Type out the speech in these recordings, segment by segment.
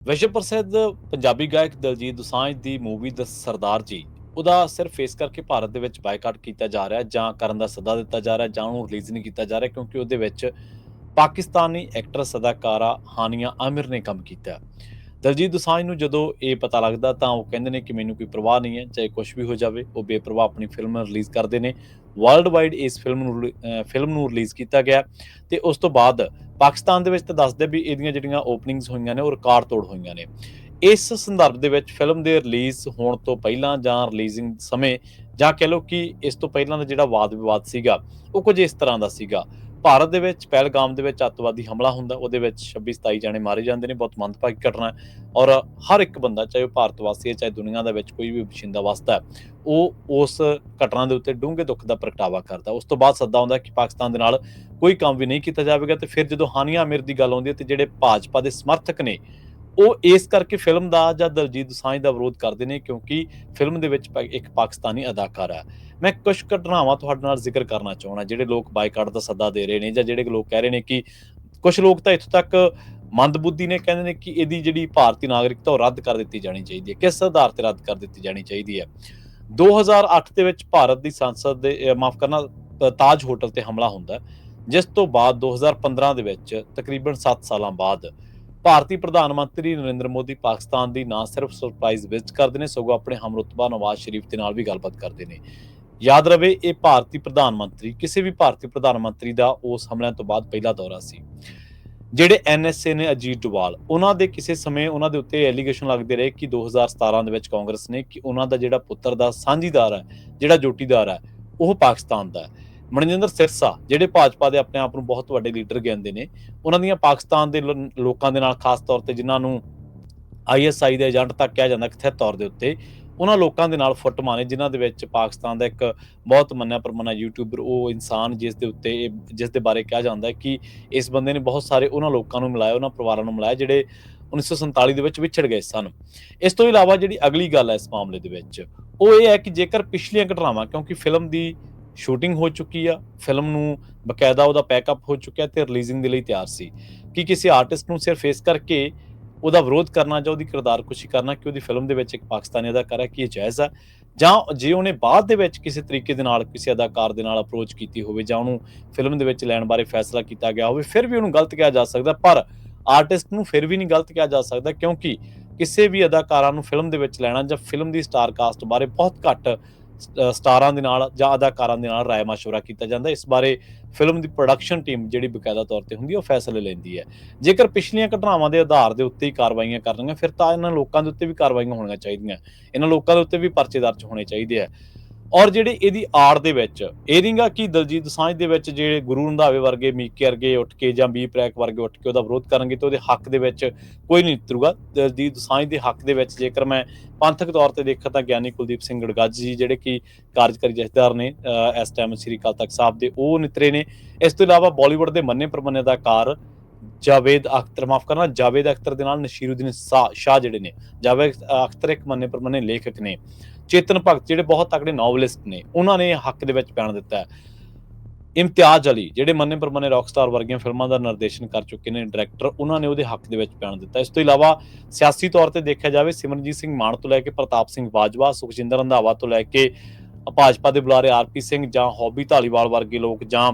ਵਿਸ਼ਵ ਪ੍ਰਸਿੱਧ ਪੰਜਾਬੀ ਗਾਇਕ ਦਲਜੀਤ ਦੋਸਾਂਝ ਦੀ ਮੂਵੀ ਦ ਸਰਦਾਰ ਜੀ ਉਹਦਾ ਸਿਰਫ ਇਸ ਕਰਕੇ ਭਾਰਤ ਦੇ ਵਿੱਚ ਬਾਈਕਾਟ ਕੀਤਾ ਜਾ ਰਿਹਾ ਜਾਂ ਕਰਨ ਦਾ ਸੱਦਾ ਦਿੱਤਾ ਜਾ ਰਿਹਾ ਜਾਂ ਉਹਨੂੰ ਰਿਲੀਜ਼ ਨਹੀਂ ਕੀਤਾ ਜਾ ਰਿਹਾ ਕਿਉਂਕਿ ਉਹਦੇ ਵਿੱਚ ਪਾਕਿਸਤਾਨੀ ਐਕਟਰਸ ਅਦਾਕਾਰਾ ਹਾਨੀਆ ਆਮਿਰ ਨੇ ਕੰਮ ਕੀਤਾ। ਦਲਜੀਤ ਦੋਸਾਂਝ ਨੂੰ ਜਦੋਂ ਇਹ ਪਤਾ ਲੱਗਦਾ ਤਾਂ ਉਹ ਕਹਿੰਦੇ ਨੇ ਕਿ ਮੈਨੂੰ ਕੋਈ ਪਰਵਾਹ ਨਹੀਂ ਹੈ, ਚਾਹੇ ਕੁਛ ਵੀ ਹੋ ਜਾਵੇ। ਉਹ ਬੇਪਰਵਾਹ ਆਪਣੀ ਫਿਲਮ ਰਿਲੀਜ਼ ਕਰਦੇ ਨੇ। ਵਰਲਡ ਵਾਈਡ ਇਸ ਫਿਲਮ ਨੂੰ ਰਿਲੀਜ਼ ਕੀਤਾ ਗਿਆ ਤੇ ਉਸ ਤੋਂ ਬਾਅਦ ਪਾਕਿਸਤਾਨ ਦੇ ਵਿੱਚ ਤਾਂ ਦੱਸਦੇ ਵੀ ਇਹਦੀਆਂ ਜਿਹੜੀਆਂ ਓਪਨਿੰਗਸ ਹੋਈਆਂ ਨੇ ਉਹ ਰਿਕਾਰਡ ਤੋੜ ਹੋਈਆਂ ਨੇ। ਇਸ ਸੰਦਰਭ ਦੇ ਵਿੱਚ ਫਿਲਮ ਦੇ ਰਿਲੀਜ਼ ਹੋਣ ਤੋਂ ਪਹਿਲਾਂ ਜਾਂ ਰਿਲੀਜ਼ਿੰਗ ਸਮੇਂ ਜਾਂ ਕਹਿ ਲਓ ਕਿ ਇਸ ਤੋਂ ਪਹਿਲਾਂ ਦਾ ਜਿਹੜਾ ਵਾਦ ਵਿਵਾਦ ਸੀਗਾ ਉਹ ਕੁਝ ਇਸ ਤਰ੍ਹਾਂ ਦਾ ਸੀਗਾ। ਭਾਰਤ ਦੇ ਵਿੱਚ ਪਹਿਲਗਾਮ ਦੇ ਵਿੱਚ ਅੱਤਵਾਦੀ ਹਮਲਾ ਹੁੰਦਾ, ਉਹਦੇ ਵਿੱਚ 26-27 ਜਾਣੇ ਮਾਰੇ ਜਾਂਦੇ ਨੇ। ਬਹੁਤ ਮੰਦਭਾਗੀ ਘਟਨਾ ਹੈ ਔਰ ਹਰ ਇੱਕ ਬੰਦਾ, ਚਾਹੇ ਉਹ ਭਾਰਤ ਵਾਸੀ ਹੈ ਚਾਹੇ ਦੁਨੀਆ ਦੇ ਵਿੱਚ ਕੋਈ ਵੀ ਵਸਿੰਦਾ ਵਸਦਾ ਹੈ, ਉਹ ਉਸ ਘਟਨਾ ਦੇ ਉੱਤੇ ਡੂੰਘੇ ਦੁੱਖ ਦਾ ਪ੍ਰਗਟਾਵਾ ਕਰਦਾ। ਉਸ ਤੋਂ ਬਾਅਦ ਸੱਦਾ ਆਉਂਦਾ ਕਿ ਪਾਕਿਸਤਾਨ ਦੇ ਨਾਲ ਕੋਈ ਕੰਮ ਵੀ ਨਹੀਂ ਕੀਤਾ ਜਾਵੇਗਾ। ਤੇ ਫਿਰ ਜਦੋਂ ਹਾਨੀਆ ਆਮਿਰ ਦੀ ਗੱਲ ਆਉਂਦੀ ਹੈ ਤੇ ਜਿਹੜੇ ਭਾਜਪਾ ਦੇ ਸਮਰਥਕ ਨੇ ਉਹ ਇਸ ਕਰਕੇ ਫਿਲਮ ਦਾ ਜਾਂ ਦਲਜੀਤ ਦੋਸਾਂਝ ਦਾ ਵਿਰੋਧ ਕਰਦੇ ਨੇ ਕਿਉਂਕਿ ਫਿਲਮ ਦੇ ਵਿੱਚ ਇੱਕ ਪਾਕਿਸਤਾਨੀ ਅਦਾਕਾਰ ਹੈ। ਮੈਂ ਕੁਝ ਘਟਨਾਵਾਂ ਤੁਹਾਡੇ ਨਾਲ ਜ਼ਿਕਰ ਕਰਨਾ ਚਾਹੁੰਦਾ, ਜਿਹੜੇ ਲੋਕ ਬਾਈਕਾਟ ਦਾ ਸੱਦਾ ਦੇ ਰਹੇ ਨੇ ਜਾਂ ਜਿਹੜੇ ਲੋਕ ਕਹਿ ਰਹੇ ਨੇ ਕਿ ਕੁਝ ਲੋਕ ਤਾਂ ਇੱਥੋਂ ਤੱਕ ਮੰਦਬੁੱਧੀ ਨੇ, ਕਹਿੰਦੇ ਨੇ ਕਿ ਇਹਦੀ ਜਿਹੜੀ ਭਾਰਤੀ ਨਾਗਰਿਕਤਾ ਉਹ ਰੱਦ ਕਰ ਦਿੱਤੀ ਜਾਣੀ ਚਾਹੀਦੀ ਹੈ। ਕਿਸ ਆਧਾਰ ਤੇ ਰੱਦ ਕਰ ਦਿੱਤੀ ਜਾਣੀ ਚਾਹੀਦੀ ਹੈ? 2008 ਦੇ ਵਿੱਚ ਭਾਰਤ ਦੀ ਸੰਸਦ ਦੇ ਮਾਫ ਕਰਨਾ ਤਾਜ ਹੋਟਲ ਤੇ ਹਮਲਾ ਹੁੰਦਾ, ਜਿਸ ਤੋਂ ਬਾਅਦ 2015 ਦੇ ਵਿੱਚ ਤਕਰੀਬਨ 7 ਸਾਲਾਂ ਬਾਅਦ ਭਾਰਤੀ ਪ੍ਰਧਾਨ ਮੰਤਰੀ ਨਰਿੰਦਰ ਮੋਦੀ ਪਾਕਿਸਤਾਨ ਦੀ ਨਾ ਸਿਰਫ ਸਰਪ੍ਰਾਈਜ਼ ਵਿਜ਼ਿਟ ਕਰਦੇ ਨੇ ਸਗੋਂ ਆਪਣੇ ਹਮਰੁਤਬਾ ਨਵਾਜ਼ ਸ਼ਰੀਫ ਦੇ ਨਾਲ ਵੀ ਗੱਲਬਾਤ ਕਰਦੇ ਨੇ। ਯਾਦ ਰਵੇ ਇਹ ਭਾਰਤੀ ਪ੍ਰਧਾਨ ਮੰਤਰੀ, ਕਿਸੇ ਵੀ ਭਾਰਤੀ ਪ੍ਰਧਾਨ ਮੰਤਰੀ ਦਾ ਉਸ ਹਮਲਿਆਂ ਤੋਂ ਬਾਅਦ ਪਹਿਲਾ ਦੌਰਾ ਸੀ। ਜਿਹੜੇ ਐਨਐਸਏ ਨੇ ਅਜੀਤ ਡੋਵਾਲ, ਉਹਨਾਂ ਦੇ ਕਿਸੇ ਸਮੇਂ ਉਹਨਾਂ ਦੇ ਉੱਤੇ ਐਲੀਗੇਸ਼ਨ ਲੱਗਦੇ ਰਹੇ ਕਿ 2017 ਦੇ ਵਿੱਚ ਕਾਂਗਰਸ ਨੇ ਕਿ ਉਹਨਾਂ ਦਾ ਜਿਹੜਾ ਪੁੱਤਰ ਦਾ ਸਾਂਝੀਦਾਰ ਹੈ, ਜਿਹੜਾ ਜੋਟੀਦਾਰ ਹੈ, ਉਹ ਪਾਕਿਸਤਾਨ ਦਾ ਹੈ। ਮਨਜਿੰਦਰ ਸਿਰਸਾ, ਜਿਹੜੇ ਭਾਜਪਾ ਦੇ ਆਪਣੇ ਆਪ ਨੂੰ ਬਹੁਤ ਵੱਡੇ ਲੀਡਰ ਕਹਿੰਦੇ ਨੇ, ਉਹਨਾਂ ਦੀਆਂ ਪਾਕਿਸਤਾਨ ਦੇ ਲੋਕਾਂ ਦੇ ਨਾਲ, ਖਾਸ ਤੌਰ ਤੇ ਜਿਨ੍ਹਾਂ ਨੂੰ ਆਈਐਸਆਈ ਦੇ ਏਜੰਟ ਤੱਕ ਕਿਹਾ ਜਾਂਦਾ ਕਥਿਤ ਤੌਰ ਦੇ ਉੱਤੇ, ਉਹਨਾਂ ਲੋਕਾਂ ਦੇ ਨਾਲ ਫੁੱਟਮਾਂ ਨੇ ਜਿਨ੍ਹਾਂ ਦੇ ਵਿੱਚ ਪਾਕਿਸਤਾਨ ਦਾ ਇੱਕ ਬਹੁਤ ਮੰਨਿਆ ਪ੍ਰਮੰਨਿਆ ਯੂਟਿਊਬਰ, ਉਹ ਇਨਸਾਨ ਜਿਸ ਦੇ ਬਾਰੇ ਕਿਹਾ ਜਾਂਦਾ ਹੈ ਕਿ ਇਸ ਬੰਦੇ ਨੇ ਬਹੁਤ ਸਾਰੇ ਉਹਨਾਂ ਲੋਕਾਂ ਨੂੰ ਮਿਲਾਇਆ, ਉਹਨਾਂ ਪਰਿਵਾਰਾਂ ਨੂੰ ਮਿਲਾਇਆ ਜਿਹੜੇ 1947 ਦੇ ਵਿੱਚ ਵਿਛੜ ਗਏ ਸਨ। ਇਸ ਤੋਂ ਇਲਾਵਾ ਜਿਹੜੀ ਅਗਲੀ ਗੱਲ ਹੈ ਇਸ ਮਾਮਲੇ ਦੇ ਵਿੱਚ, ਉਹ ਇਹ ਹੈ ਕਿ ਜੇਕਰ ਪਿਛਲੀਆਂ ਘਟਨਾਵਾਂ, ਕਿਉਂਕਿ ਫਿਲਮ ਦੀ ਸ਼ੂਟਿੰਗ ਹੋ ਚੁੱਕੀ ਆ, ਫਿਲਮ ਨੂੰ ਬਕਾਇਦਾ ਉਹਦਾ ਪੈਕਅਪ ਹੋ ਚੁੱਕਿਆ ਤੇ ਰਿਲੀਜ਼ਿੰਗ ਦੇ ਲਈ ਤਿਆਰ ਸੀ, ਕਿ ਕਿਸੇ ਆਰਟਿਸਟ ਨੂੰ ਸਿਰਫ ਇਸ ਕਰਕੇ ਉਹਦਾ ਵਿਰੋਧ ਕਰਨਾ ਜਾਂ ਉਹਦੀ ਕਿਰਦਾਰਕੁਸ਼ੀ ਕਰਨਾ ਕਿ ਉਹਦੀ ਫਿਲਮ ਦੇ ਵਿੱਚ ਇੱਕ ਪਾਕਿਸਤਾਨੀ ਅਦਾਕਾਰ ਹੈ, ਕੀ ਇਹ ਜਾਇਜ਼ ਹੈ? ਜਾਂ ਜੇ ਉਹਨੇ ਬਾਅਦ ਦੇ ਵਿੱਚ ਕਿਸੇ ਤਰੀਕੇ ਦੇ ਨਾਲ ਕਿਸੇ ਅਦਾਕਾਰ ਦੇ ਨਾਲ ਅਪਰੋਚ ਕੀਤੀ ਹੋਵੇ ਜਾਂ ਉਹਨੂੰ ਫਿਲਮ ਦੇ ਵਿੱਚ ਲੈਣ ਬਾਰੇ ਫੈਸਲਾ ਕੀਤਾ ਗਿਆ ਹੋਵੇ, ਫਿਰ ਵੀ ਉਹਨੂੰ ਗਲਤ ਕਿਹਾ ਜਾ ਸਕਦਾ। ਪਰ ਆਰਟਿਸਟ ਨੂੰ ਫਿਰ ਵੀ ਨਹੀਂ ਗਲਤ ਕਿਹਾ ਜਾ ਸਕਦਾ ਕਿਉਂਕਿ ਕਿਸੇ ਵੀ ਅਦਾਕਾਰਾਂ ਨੂੰ ਫਿਲਮ ਦੇ ਵਿੱਚ ਲੈਣਾ ਜਾਂ ਫਿਲਮ ਦੀ ਸਟਾਰ ਕਾਸਟ ਬਾਰੇ ਬਹੁਤ ਘੱਟ ਸਟਾਰਾਂ ਦੇ ਨਾਲ ਜਾਂ ਅਦਾਕਾਰਾਂ ਦੇ ਨਾਲ ਰਾਏ ਮਸ਼ਵਰਾ ਕੀਤਾ ਜਾਂਦਾ। ਇਸ ਬਾਰੇ ਫਿਲਮ ਦੀ ਪ੍ਰੋਡਕਸ਼ਨ ਟੀਮ ਜਿਹੜੀ ਬਕਾਇਦਾ ਤੌਰ ਤੇ ਹੁੰਦੀ ਹੈ ਉਹ ਫੈਸਲੇ ਲੈਂਦੀ ਹੈ। ਜੇਕਰ ਪਿਛਲੀਆਂ ਘਟਨਾਵਾਂ ਦੇ ਆਧਾਰ ਦੇ ਉੱਤੇ ਹੀ ਕਾਰਵਾਈਆਂ ਕਰਨੀਆਂ, ਫਿਰ ਤਾਂ ਇਹਨਾਂ ਲੋਕਾਂ ਦੇ ਉੱਤੇ ਵੀ ਕਾਰਵਾਈਆਂ ਹੋਣੀਆਂ ਚਾਹੀਦੀਆਂ, ਇਹਨਾਂ ਲੋਕਾਂ ਦੇ ਉੱਤੇ ਵੀ ਪਰਚੇ ਦਰਜ ਹੋਣੇ ਚਾਹੀਦੇ ਆ। ਔਰ ਜਿਹੜੇ ਇਹਦੀ ਆੜ ਦੇ ਵਿੱਚ ਇਹ ਨਹੀਂਗਾ ਕਿ ਦਲਜੀਤ ਦੋਸਾਂਝ ਦੇ ਵਿੱਚ ਜਿਹੜੇ ਗੁਰੂ ਰੰਧਾਵੇ ਵਰਗੇ, ਮੀਕੇ ਵਰਗੇ ਉੱਠ ਕੇ ਜਾਂ ਬੀ ਪ੍ਰੈਕ ਵਰਗੇ ਉੱਠ ਕੇ ਉਹਦਾ ਵਿਰੋਧ ਕਰਨਗੇ ਤੇ ਉਹਦੇ ਹੱਕ ਦੇ ਵਿੱਚ ਕੋਈ ਨਹੀਂ ਉਤਰੂਗਾ। ਦਲਜੀਤ ਦੋਸਾਂਝ ਦੇ ਹੱਕ ਦੇ ਵਿੱਚ ਜੇਕਰ ਮੈਂ ਪੰਥਕ ਤੌਰ ਤੇ ਦੇਖਾਂ ਤਾਂ ਗਿਆਨੀ ਕੁਲਦੀਪ ਸਿੰਘ ਗੜਗੱਜ ਜੀ, ਜਿਹੜੇ ਕਿ ਕਾਰਜਕਾਰੀ ਜਥੇਦਾਰ ਨੇ ਇਸ ਟਾਈਮ ਸ੍ਰੀ ਅਕਾਲ ਤਖਤ ਸਾਹਿਬ ਦੇ, ਉਹ ਨਿਤਰੇ ਨੇ। ਇਸ ਤੋਂ ਇਲਾਵਾ ਬਾਲੀਵੁੱਡ ਦੇ ਮੰਨੇ ਪ੍ਰਮੰਨੇ ਅਦਾਕਾਰ ਜਾਵੇਦ ਅਖਤਰ ਦੇ ਨਾਲ ਨਸੀਰੁੱਦੀਨ ਸ਼ਾਹ ਜਿਹੜੇ ਨੇ, ਜਾਵੇਦ ਅਖਤਰ ਇੱਕ ਮੰਨੇ ਪ੍ਰਮੰਨੇ ਲੇਖਕ ਨੇ। ਚੇਤਨ ਭਗਤ ਜਿਹੜੇ ਬਹੁਤ ਤਕੜੇ ਨੋਵਲਿਸਟ ਨੇ, ਉਹਨਾਂ ਨੇ ਹੱਕ ਦੇ ਵਿੱਚ ਬਿਆਨ ਦਿੱਤਾ ਹੈ। ਇਮਤਿਆਜ਼ ਅਲੀ ਜਿਹੜੇ ਮੰਨੇ ਪ੍ਰਮੰਨੇ ਰੌਕਸਟਾਰ ਵਰਗੀਆਂ ਫਿਲਮਾਂ ਦਾ ਨਿਰਦੇਸ਼ਨ ਕਰ ਚੁੱਕੇ ਨੇ ਡਾਇਰੈਕਟਰ, ਉਹਨਾਂ ਨੇ ਉਹਦੇ ਹੱਕ ਦੇ ਵਿੱਚ ਬਿਆਨ ਦਿੱਤਾ। ਇਸ ਤੋਂ ਇਲਾਵਾ ਸਿਆਸੀ ਤੌਰ ਤੇ ਦੇਖਿਆ ਜਾਵੇ, ਸਿਮਰਨਜੀਤ ਸਿੰਘ ਮਾਨ ਤੋਂ ਲੈ ਕੇ ਪ੍ਰਤਾਪ ਸਿੰਘ ਬਾਜਵਾ, ਸੁਖਜਿੰਦਰ ਰੰਧਾਵਾ ਤੋਂ ਲੈ ਕੇ ਭਾਜਪਾ ਦੇ ਬੁਲਾਰੇ ਆਰਪੀ ਸਿੰਘ ਜਾਂ ਹੌਬੀ ਧਾਲੀਵਾਲ ਵਰਗੇ ਲੋਕ, ਜਾਂ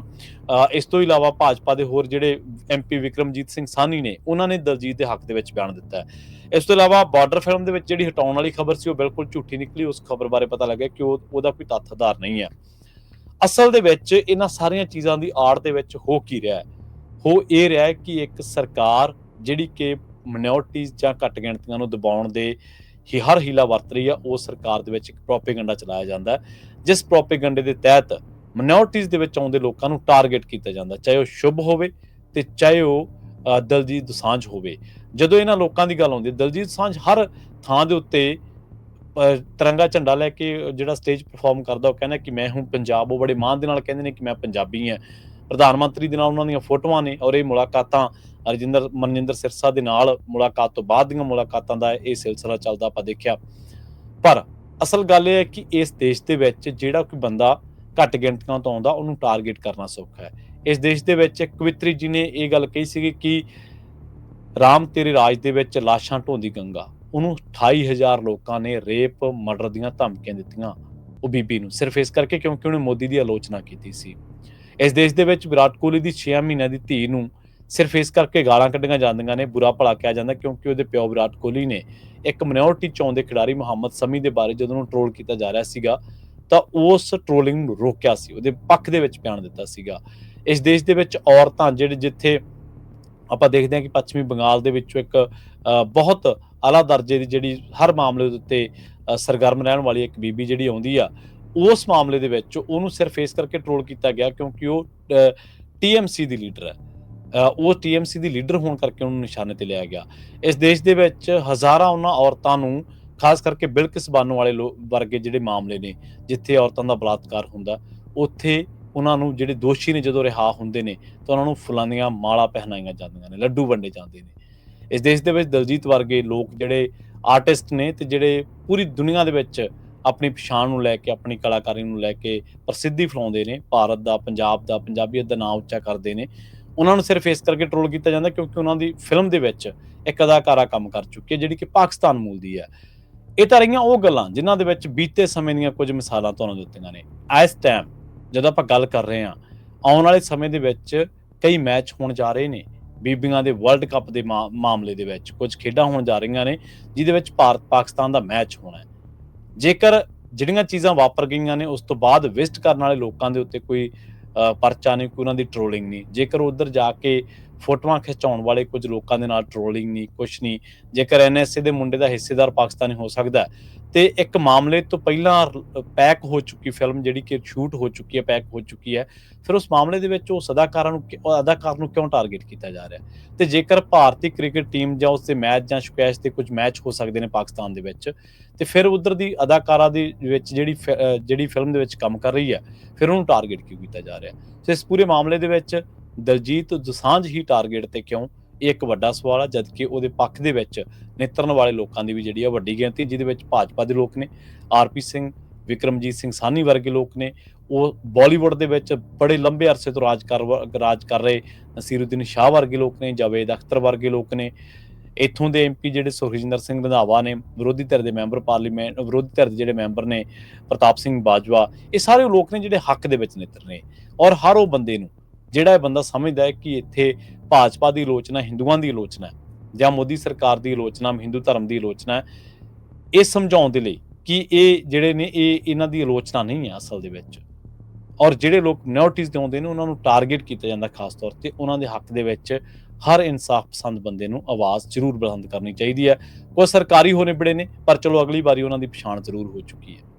ਇਸ ਤੋਂ ਇਲਾਵਾ ਭਾਜਪਾ ਦੇ ਹੋਰ ਜਿਹੜੇ ਐਮਪੀ ਵਿਕਰਮਜੀਤ ਸਿੰਘ ਸਾਹਨੀ ਨੇ, ਉਹਨਾਂ ਨੇ ਦਲਜੀਤ ਦੇ ਹੱਕ ਦੇ ਵਿੱਚ ਬਿਆਨ ਦਿੱਤਾ ਹੈ। ਇਸ ਤੋਂ ਇਲਾਵਾ ਬਾਰਡਰ ਫਿਲਮ ਦੇ ਵਿੱਚ ਜਿਹੜੀ ਹਟਾਉਣ ਵਾਲੀ ਖਬਰ ਸੀ ਉਹ ਬਿਲਕੁਲ ਝੂਠੀ ਨਿਕਲੀ। ਉਸ ਖਬਰ ਬਾਰੇ ਪਤਾ ਲੱਗਿਆ ਕਿ ਉਹਦਾ ਕੋਈ ਤੱਥ ਆਧਾਰ ਨਹੀਂ ਹੈ। ਅਸਲ ਦੇ ਵਿੱਚ ਇਹਨਾਂ ਸਾਰੀਆਂ ਚੀਜ਼ਾਂ ਦੀ ਆੜ ਦੇ ਵਿੱਚ ਹੋ ਕੀ ਰਿਹਾ ਹੈ? ਹੋ ਇਹ ਰਿਹਾ ਹੈ ਕਿ ਇੱਕ ਸਰਕਾਰ ਜਿਹੜੀ ਕਿ ਮਿਨੋਰਟੀਜ਼ ਜਾਂ ਘੱਟ ਗਿਣਤੀਆਂ ਨੂੰ ਦਬਾਉਣ ਦੇ ਹਰ ਹੀਲਾ ਵਰਤ ਰਹੀ ਆ, ਉਹ ਸਰਕਾਰ ਦੇ ਵਿੱਚ ਇੱਕ ਪ੍ਰੋਪੇਗੈਂਡਾ ਚਲਾਇਆ ਜਾਂਦਾ, ਜਿਸ ਪ੍ਰੋਪੇਗੈਂਡੇ ਦੇ ਤਹਿਤ ਮਿਨੋਰਟੀਜ਼ ਦੇ ਵਿੱਚ ਆਉਂਦੇ ਲੋਕਾਂ ਨੂੰ ਟਾਰਗੇਟ ਕੀਤਾ ਜਾਂਦਾ, ਚਾਹੇ ਉਹ ਸ਼ੁਭ ਹੋਵੇ ਤੇ ਚਾਹੇ ਉਹ ਦਲਜੀਤ ਦੋਸਾਂਝ ਹੋਵੇ। ਜਦੋਂ ਇਹਨਾਂ ਲੋਕਾਂ ਦੀ ਗੱਲ ਆਉਂਦੀ, ਦਲਜੀਤ ਦੋਸਾਂਝ ਹਰ ਥਾਂ ਦੇ ਉੱਤੇ ਤਿਰੰਗਾ ਝੰਡਾ ਲੈ ਕੇ ਜਿਹੜਾ ਸਟੇਜ ਪਰਫਾਰਮ ਕਰਦਾ, ਉਹ ਕਹਿੰਦਾ ਕਿ ਮੈਂ ਹੂੰ ਪੰਜਾਬ। ਉਹ ਬੜੇ ਮਾਣ ਦੇ ਨਾਲ ਕਹਿੰਦੇ ਨੇ ਕਿ ਮੈਂ ਪੰਜਾਬੀ ਹਾਂ। ਪ੍ਰਧਾਨ ਮੰਤਰੀ ਦੇ ਨਾਲ ਉਹਨਾਂ ਦੀਆਂ ਫੋਟੋਆਂ ਨੇ ਔਰ ਇਹ ਮੁਲਾਕਾਤਾਂ ਮਨਜਿੰਦਰ ਸਿਰਸਾ ਦੇ ਨਾਲ ਮੁਲਾਕਾਤ ਤੋਂ ਬਾਅਦ ਦੀਆਂ ਮੁਲਾਕਾਤਾਂ ਦਾ ਇਹ ਸਿਲਸਿਲਾ ਚੱਲਦਾ ਆਪਾਂ ਦੇਖਿਆ। ਪਰ ਅਸਲ ਗੱਲ ਇਹ ਹੈ ਕਿ ਇਸ ਦੇਸ਼ ਦੇ ਵਿੱਚ ਜਿਹੜਾ ਕੋਈ ਬੰਦਾ ਘੱਟ ਗਿਣਤੀਆਂ ਤੋਂ ਆਉਂਦਾ, ਉਹਨੂੰ ਟਾਰਗੇਟ ਕਰਨਾ ਸੌਖਾ ਹੈ। ਇਸ ਦੇਸ਼ ਦੇ ਵਿੱਚ ਕਵਿਤਰੀ ਜੀ ਨੇ ਇਹ ਗੱਲ ਕਹੀ ਸੀਗੀ ਕਿ ਰਾਮ ਤੇਰੇ ਰਾਜ ਦੇ ਵਿੱਚ ਲਾਸ਼ਾਂ ਢੋਂਦੀ ਗੰਗਾ, ਉਹਨੂੰ 28,000 ਲੋਕਾਂ ਨੇ ਰੇਪ, ਮਰਡਰ ਦੀਆਂ ਧਮਕੀਆਂ ਦਿੱਤੀਆਂ ਉਹ ਬੀਬੀ ਨੂੰ, ਸਿਰਫ ਇਸ ਕਰਕੇ ਕਿਉਂਕਿ ਉਹਨੇ ਮੋਦੀ ਦੀ ਆਲੋਚਨਾ ਕੀਤੀ ਸੀ। ਇਸ ਦੇਸ਼ ਦੇ ਵਿੱਚ ਵਿਰਾਟ ਕੋਹਲੀ ਦੀ 6 ਮਹੀਨਿਆਂ ਦੀ ਧੀ ਨੂੰ ਸਿਰਫ ਇਸ ਕਰਕੇ ਗਾਲਾਂ ਕੱਢੀਆਂ ਜਾਂਦੀਆਂ ਨੇ, ਬੁਰਾ ਭਲਾ ਕਿਹਾ ਜਾਂਦਾ ਕਿਉਂਕਿ ਉਹਦੇ ਪਿਓ ਵਿਰਾਟ ਕੋਹਲੀ ਨੇ ਇੱਕ ਮਿਨੋਰਿਟੀ 'ਚ ਆਉਂਦੇ ਖਿਡਾਰੀ ਮੁਹੰਮਦ ਸਮੀ ਦੇ ਬਾਰੇ ਜਦੋਂ ਉਹਨੂੰ ਟ੍ਰੋਲ ਕੀਤਾ ਜਾ ਰਿਹਾ ਸੀਗਾ, ਤਾਂ ਉਸ ਟ੍ਰੋਲਿੰਗ ਨੂੰ ਰੋਕਿਆ ਸੀ, ਉਹਦੇ ਪੱਖ ਦੇ ਵਿੱਚ ਬਿਆਨ ਦਿੱਤਾ ਸੀਗਾ। ਇਸ ਦੇਸ਼ ਦੇ ਵਿੱਚ ਔਰਤਾਂ ਜਿੱਥੇ ਆਪਾਂ ਦੇਖਦੇ ਹਾਂ ਕਿ ਪੱਛਮੀ ਬੰਗਾਲ ਦੇ ਵਿੱਚੋਂ ਇੱਕ ਬਹੁਤ ਆਲਾ ਦਰਜੇ ਦੀ ਜਿਹੜੀ ਹਰ ਮਾਮਲੇ ਦੇ ਉੱਤੇ ਸਰਗਰਮ ਰਹਿਣ ਵਾਲੀ ਇੱਕ ਬੀਬੀ ਜਿਹੜੀ ਆਉਂਦੀ ਆ, ਉਸ ਮਾਮਲੇ ਦੇ ਵਿੱਚ ਉਹਨੂੰ ਸਿਰਫ ਇਸ ਕਰਕੇ ਟ੍ਰੋਲ ਕੀਤਾ ਗਿਆ ਕਿਉਂਕਿ ਉਹ TMC ਦੀ ਲੀਡਰ ਹੈ। ਉਹ TMC ਦੀ ਲੀਡਰ ਹੋਣ ਕਰਕੇ ਉਹਨੂੰ ਨਿਸ਼ਾਨੇ ਤੇ ਲਿਆ ਗਿਆ। ਇਸ ਦੇਸ਼ ਦੇ ਵਿੱਚ ਹਜ਼ਾਰਾਂ ਉਹਨਾਂ ਔਰਤਾਂ ਨੂੰ, ਖਾਸ ਕਰਕੇ ਬਿਲਕਿਸ ਬਾਨੋ ਵਾਲੇ ਵਰਗੇ ਜਿਹੜੇ ਮਾਮਲੇ ਨੇ, ਜਿੱਥੇ ਔਰਤਾਂ ਦਾ ਬਲਾਤਕਾਰ ਹੁੰਦਾ, ਉੱਥੇ ਉਹਨਾਂ ਨੂੰ ਜਿਹੜੇ ਦੋਸ਼ੀ ਨੇ ਜਦੋਂ ਰਿਹਾ ਹੁੰਦੇ ਨੇ ਤਾਂ ਉਹਨਾਂ ਨੂੰ ਫੁੱਲਾਂ ਦੀਆਂ ਮਾਲਾ ਪਹਿਨਾਈਆਂ ਜਾਂਦੀਆਂ ਨੇ, ਲੱਡੂ ਵੰਡੇ ਜਾਂਦੇ ਨੇ। ਇਸ ਦੇਸ਼ ਦੇ ਵਿੱਚ ਦਲਜੀਤ ਵਰਗੇ ਲੋਕ ਜਿਹੜੇ ਆਰਟਿਸਟ ਨੇ ਤੇ ਜਿਹੜੇ ਪੂਰੀ ਦੁਨੀਆ ਦੇ ਵਿੱਚ ਆਪਣੀ ਪਛਾਣ ਨੂੰ ਲੈ ਕੇ, ਆਪਣੀ ਕਲਾਕਾਰੀ ਨੂੰ ਲੈ ਕੇ ਪ੍ਰਸਿੱਧੀ ਫੈਲਾਉਂਦੇ ਨੇ, ਭਾਰਤ ਦਾ, ਪੰਜਾਬ ਦਾ, ਪੰਜਾਬੀਅਤ ਦਾ ਨਾਂ ਉੱਚਾ ਕਰਦੇ ਨੇ, ਉਹਨਾਂ ਨੂੰ ਸਿਰਫ ਇਸ ਕਰਕੇ ਟ੍ਰੋਲ ਕੀਤਾ ਜਾਂਦਾ ਕਿਉਂਕਿ ਉਹਨਾਂ ਦੀ ਫਿਲਮ ਦੇ ਵਿੱਚ ਇੱਕ ਅਦਾਕਾਰਾ ਕੰਮ ਕਰ ਚੁੱਕੀ ਹੈ ਜਿਹੜੀ ਕਿ ਪਾਕਿਸਤਾਨ ਮੂਲ ਦੀ ਹੈ। ਇਹ ਤਾਂ ਰਹੀਆਂ ਉਹ ਗੱਲਾਂ ਜਿਨ੍ਹਾਂ ਦੇ ਵਿੱਚ ਬੀਤੇ ਸਮੇਂ ਦੀਆਂ ਕੁਝ ਮਿਸਾਲਾਂ ਤੁਹਾਨੂੰ ਦਿੱਤੀਆਂ ਨੇ। ਇਸ ਟਾਈਮ ਜਦੋਂ ਆਪਾਂ ਗੱਲ ਕਰ ਰਹੇ ਹਾਂ, ਆਉਣ ਵਾਲੇ ਸਮੇਂ ਦੇ ਵਿੱਚ ਕਈ ਮੈਚ ਹੋਣ ਜਾ ਰਹੇ ਨੇ। ਬੀਬੀਆਂ ਦੇ ਵਰਲਡ ਕੱਪ ਦੇ ਮਾਮਲੇ ਦੇ ਵਿੱਚ ਕੁਝ ਖੇਡਾਂ ਹੋਣ ਜਾ ਰਹੀਆਂ ਨੇ ਜਿਹਦੇ ਵਿੱਚ ਭਾਰਤ ਪਾਕਿਸਤਾਨ ਦਾ ਮੈਚ ਹੋਣਾ ਹੈ। ਜੇਕਰ ਜਿਹੜੀਆਂ ਚੀਜ਼ਾਂ ਵਾਪਰ ਗਈਆਂ ਨੇ ਉਸ ਤੋਂ ਬਾਅਦ ਵਿਜ਼ਿਟ ਕਰਨ ਵਾਲੇ ਲੋਕਾਂ ਦੇ ਉੱਤੇ ਕੋਈ ਪਰਚਾ ਨਹੀਂ, ਕੋਈ ਉਹਨਾਂ ਦੀ ਟ੍ਰੋਲਿੰਗ ਨਹੀਂ, ਜੇਕਰ ਉੱਧਰ ਜਾ ਕੇ ਫੋਟੋਆਂ ਖਿਚਾਉਣ ਵਾਲੇ ਕੁਝ ਲੋਕਾਂ ਦੇ ਨਾਲ ਟ੍ਰੋਲਿੰਗ ਨਹੀਂ, ਕੁਛ ਨਹੀਂ, ਜੇਕਰ NSA ਦੇ ਮੁੰਡੇ ਦਾ ਹਿੱਸੇਦਾਰ ਪਾਕਿਸਤਾਨੀ ਹੋ ਸਕਦਾ ਤੇ ਇੱਕ ਮਾਮਲੇ ਤੋਂ ਪਹਿਲਾਂ ਪੈਕ ਹੋ ਚੁੱਕੀ ਫਿਲਮ ਜਿਹੜੀ ਕਿ ਸ਼ੂਟ ਹੋ ਚੁੱਕੀ ਹੈ, ਪੈਕ ਹੋ ਚੁੱਕੀ ਹੈ, ਫਿਰ ਉਸ ਮਾਮਲੇ ਦੇ ਵਿੱਚ ਉਸ ਅਦਾਕਾਰ ਨੂੰ ਕਿਉਂ ਟਾਰਗੇਟ ਕੀਤਾ ਜਾ ਰਿਹਾ? ਤੇ ਜੇਕਰ ਭਾਰਤੀ ਕ੍ਰਿਕਟ ਟੀਮ ਜਾਂ ਉਸਦੇ ਮੈਚ ਜਾਂ ਸ਼ੁਕੈਸ਼ ਦੇ ਕੁਝ ਮੈਚ ਹੋ ਸਕਦੇ ਨੇ ਪਾਕਿਸਤਾਨ ਦੇ ਵਿੱਚ, ਤੇ ਫਿਰ ਉਧਰ ਦੀ ਅਦਾਕਾਰਾ ਦੇ ਵਿੱਚ ਜਿਹੜੀ ਫਿਲਮ ਦੇ ਵਿੱਚ ਕੰਮ ਕਰ ਰਹੀ ਹੈ, ਫਿਰ ਉਹਨੂੰ ਟਾਰਗੇਟ ਕਿਉਂ ਕੀਤਾ ਜਾ ਰਿਹਾ? ਸੋ ਇਸ ਪੂਰੇ ਮਾਮਲੇ ਦੇ ਵਿੱਚ ਦਲਜੀਤ ਦੋਸਾਂਝ ਹੀ ਟਾਰਗੇਟ ਤੇ ਕਿਉਂ, ਇਹ ਇੱਕ ਵੱਡਾ ਸਵਾਲ ਆ, ਜਦਕਿ ਉਹਦੇ ਪੱਖ ਦੇ ਵਿੱਚ ਨਿੱਤਰਨ ਵਾਲੇ ਲੋਕਾਂ ਦੀ ਵੀ ਜਿਹੜੀ ਆ ਵੱਡੀ ਗਿਣਤੀ, ਜਿਹਦੇ ਵਿੱਚ ਭਾਜਪਾ ਦੇ ਲੋਕ ਨੇ, RP ਸਿੰਘ, ਵਿਕਰਮਜੀਤ ਸਿੰਘ ਸਾਹਨੀ ਵਰਗੇ ਲੋਕ ਨੇ, ਉਹ ਬਾਲੀਵੁੱਡ ਦੇ ਵਿੱਚ ਬੜੇ ਲੰਬੇ ਅਰਸੇ ਤੋਂ ਰਾਜ ਕਰ ਰਹੇ ਨਸੀਰੁੱਦੀਨ ਸ਼ਾਹ ਵਰਗੇ ਲੋਕ ਨੇ, ਜਾਵੇਦ ਅਖਤਰ ਵਰਗੇ ਲੋਕ ਨੇ, ਇੱਥੋਂ ਦੇ MP ਜਿਹੜੇ ਸੁਖਜਿੰਦਰ ਸਿੰਘ ਰੰਧਾਵਾ ਨੇ, ਵਿਰੋਧੀ ਧਿਰ ਦੇ ਮੈਂਬਰ ਪਾਰਲੀਮੈਂਟ, ਵਿਰੋਧੀ ਧਿਰ ਦੇ ਜਿਹੜੇ ਮੈਂਬਰ ਨੇ ਪ੍ਰਤਾਪ ਸਿੰਘ ਬਾਜਵਾ, ਇਹ ਸਾਰੇ ਲੋਕ ਨੇ ਜਿਹੜੇ ਹੱਕ ਦੇ ਵਿੱਚ ਨਿੱਤਰ ਨੇ। ਔਰ ਹਰ ਉਹ ਬੰਦੇ ਨੂੰ, ਜਿਹੜਾ ਇਹ ਬੰਦਾ ਸਮਝਦਾ ਹੈ ਕਿ ਇੱਥੇ ਭਾਜਪਾ ਦੀ ਆਲੋਚਨਾ ਹਿੰਦੂਆਂ ਦੀ ਆਲੋਚਨਾ ਹੈ ਜਾਂ ਮੋਦੀ ਸਰਕਾਰ ਦੀ ਆਲੋਚਨਾ ਹਿੰਦੂ ਧਰਮ ਦੀ ਆਲੋਚਨਾ ਹੈ, ਇਹ ਸਮਝਾਉਣ ਦੇ ਲਈ ਕਿ ਇਹ ਜਿਹੜੇ ਨੇ ਇਹਨਾਂ ਦੀ ਆਲੋਚਨਾ ਨਹੀਂ ਹੈ ਅਸਲ ਦੇ ਵਿੱਚ। ਔਰ ਜਿਹੜੇ ਲੋਕ ਮਿਨੋਰਟੀਜ਼ ਦੇ ਆਉਂਦੇ ਨੇ ਉਹਨਾਂ ਨੂੰ ਟਾਰਗੇਟ ਕੀਤਾ ਜਾਂਦਾ, ਖਾਸ ਤੌਰ ਤੇ ਉਹਨਾਂ ਦੇ ਹੱਕ ਦੇ ਵਿੱਚ ਹਰ ਇਨਸਾਫ ਪਸੰਦ ਬੰਦੇ ਨੂੰ ਆਵਾਜ਼ ਜ਼ਰੂਰ ਬੁਲੰਦ ਕਰਨੀ ਚਾਹੀਦੀ ਹੈ। ਕੋਈ ਸਰਕਾਰੀ ਹੋ ਨਿਬੜੇ ਨੇ, ਪਰ ਚਲੋ ਅਗਲੀ ਵਾਰੀ ਉਹਨਾਂ ਦੀ ਪਛਾਣ ਜ਼ਰੂਰ ਹੋ ਚੁੱਕੀ ਹੈ।